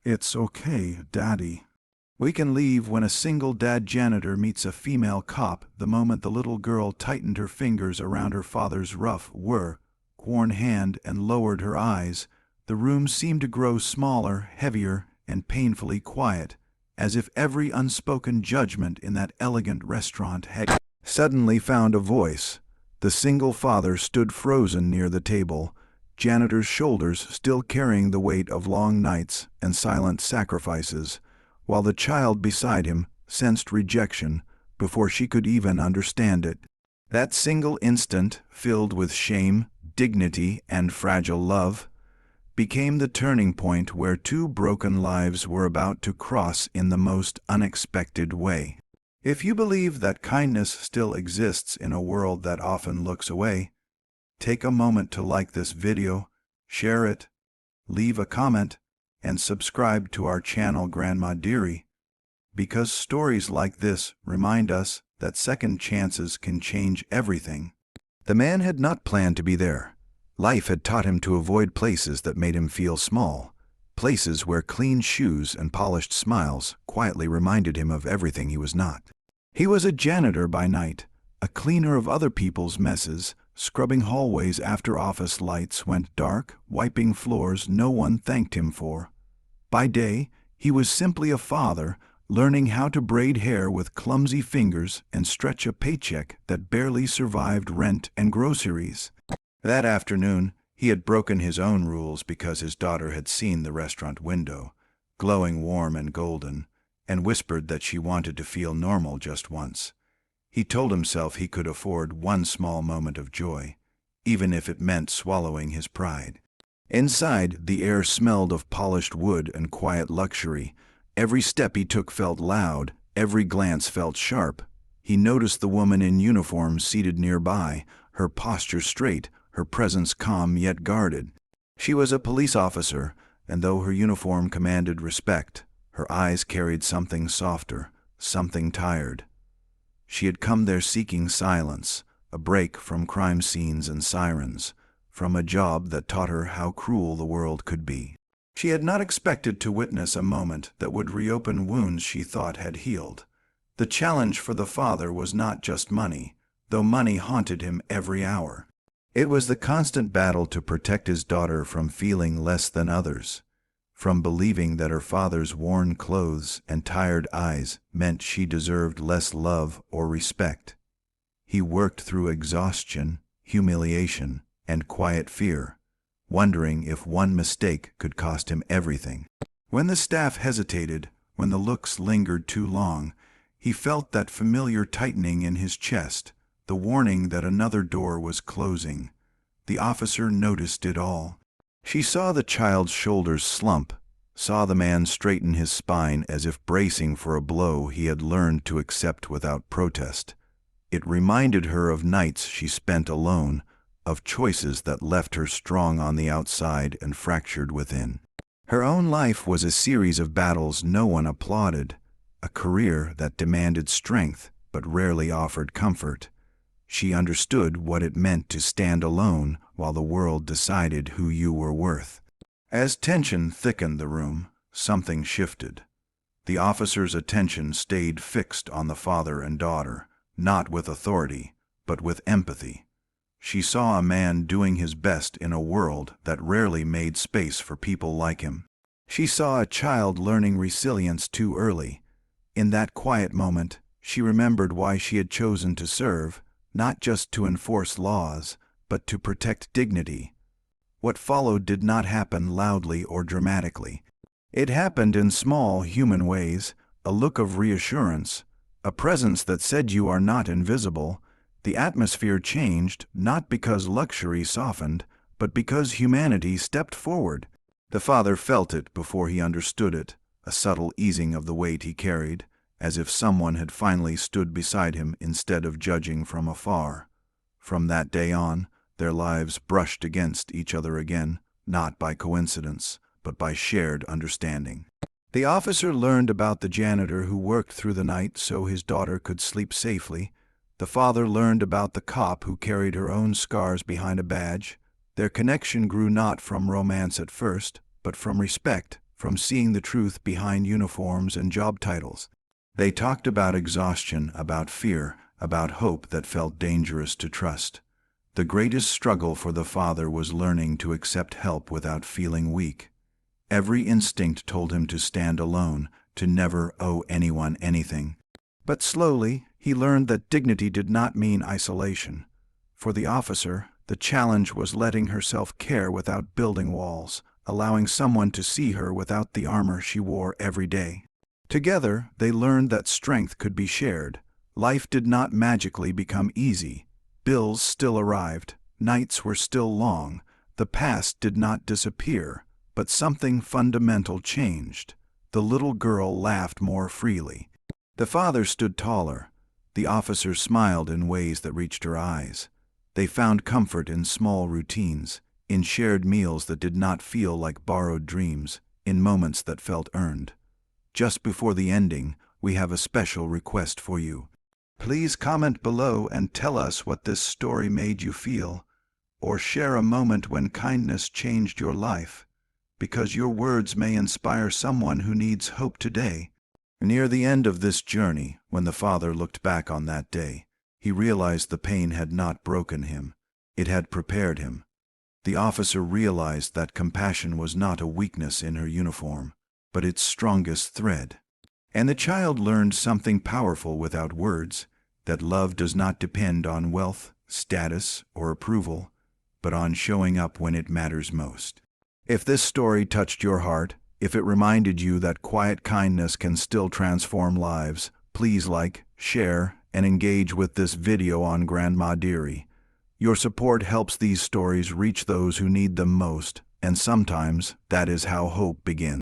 It's okay, Daddy. We can leave when a single dad janitor meets a female cop. The moment the little girl tightened her fingers around her father's rough, worn hand and lowered her eyes, the room seemed to grow smaller, heavier, and painfully quiet, as if every unspoken judgment in that elegant restaurant had suddenly found a voice. The single father stood frozen near the table, Janitor's shoulders still carrying the weight of long nights and silent sacrifices, while the child beside him sensed rejection before she could even understand it. That single instant, filled with shame, dignity, and fragile love, became the turning point where two broken lives were about to cross in the most unexpected way. If you believe that kindness still exists in a world that often looks away, take a moment to like this video, share it, leave a comment, and subscribe to our channel Grandma Dearie, because stories like this remind us that second chances can change everything. The man had not planned to be there. Life had taught him to avoid places that made him feel small, places where clean shoes and polished smiles quietly reminded him of everything he was not. He was a janitor by night, a cleaner of other people's messes, scrubbing hallways after office lights went dark, wiping floors no one thanked him for. By day, he was simply a father, learning how to braid hair with clumsy fingers and stretch a paycheck that barely survived rent and groceries. That afternoon, he had broken his own rules because his daughter had seen the restaurant window, glowing warm and golden, and whispered that she wanted to feel normal just once. He told himself he could afford one small moment of joy, even if it meant swallowing his pride. Inside, the air smelled of polished wood and quiet luxury. Every step he took felt loud, every glance felt sharp. He noticed the woman in uniform seated nearby, her posture straight, her presence calm yet guarded. She was a police officer, and though her uniform commanded respect, her eyes carried something softer, something tired. She had come there seeking silence, a break from crime scenes and sirens, from a job that taught her how cruel the world could be. She had not expected to witness a moment that would reopen wounds she thought had healed. The challenge for the father was not just money, though money haunted him every hour. It was the constant battle to protect his daughter from feeling less than others, from believing that her father's worn clothes and tired eyes meant she deserved less love or respect. He worked through exhaustion, humiliation, and quiet fear, wondering if one mistake could cost him everything. When the staff hesitated, when the looks lingered too long, he felt that familiar tightening in his chest, the warning that another door was closing. The officer noticed it all. She saw the child's shoulders slump, saw the man straighten his spine as if bracing for a blow he had learned to accept without protest. It reminded her of nights she spent alone, of choices that left her strong on the outside and fractured within. Her own life was a series of battles no one applauded, a career that demanded strength but rarely offered comfort. She understood what it meant to stand alone while the world decided who you were worth. As tension thickened the room, something shifted. The officer's attention stayed fixed on the father and daughter, not with authority, but with empathy. She saw a man doing his best in a world that rarely made space for people like him. She saw a child learning resilience too early. In that quiet moment, she remembered why she had chosen to serve, not just to enforce laws, but to protect dignity. What followed did not happen loudly or dramatically. It happened in small human ways, a look of reassurance, a presence that said you are not invisible. The atmosphere changed not because luxury softened, but because humanity stepped forward. The father felt it before he understood it, a subtle easing of the weight he carried, as if someone had finally stood beside him instead of judging from afar. From that day on, their lives brushed against each other again, not by coincidence, but by shared understanding. The officer learned about the janitor who worked through the night so his daughter could sleep safely. The father learned about the cop who carried her own scars behind a badge. Their connection grew not from romance at first, but from respect, from seeing the truth behind uniforms and job titles. They talked about exhaustion, about fear, about hope that felt dangerous to trust. The greatest struggle for the father was learning to accept help without feeling weak. Every instinct told him to stand alone, to never owe anyone anything. But slowly, he learned that dignity did not mean isolation. For the officer, the challenge was letting herself care without building walls, allowing someone to see her without the armor she wore every day. Together, they learned that strength could be shared. Life did not magically become easy. Bills still arrived, nights were still long, the past did not disappear, but something fundamental changed. The little girl laughed more freely. The father stood taller. The officer smiled in ways that reached her eyes. They found comfort in small routines, in shared meals that did not feel like borrowed dreams, in moments that felt earned. Just before the ending, we have a special request for you. Please comment below and tell us what this story made you feel, or share a moment when kindness changed your life, because your words may inspire someone who needs hope today. Near the end of this journey, when the father looked back on that day, he realized the pain had not broken him. It had prepared him. The officer realized that compassion was not a weakness in her uniform, but its strongest thread. And the child learned something powerful without words, that love does not depend on wealth, status, or approval, but on showing up when it matters most. If this story touched your heart, if it reminded you that quiet kindness can still transform lives, please like, share, and engage with this video on Grandma Dearie. Your support helps these stories reach those who need them most, and sometimes that is how hope begins.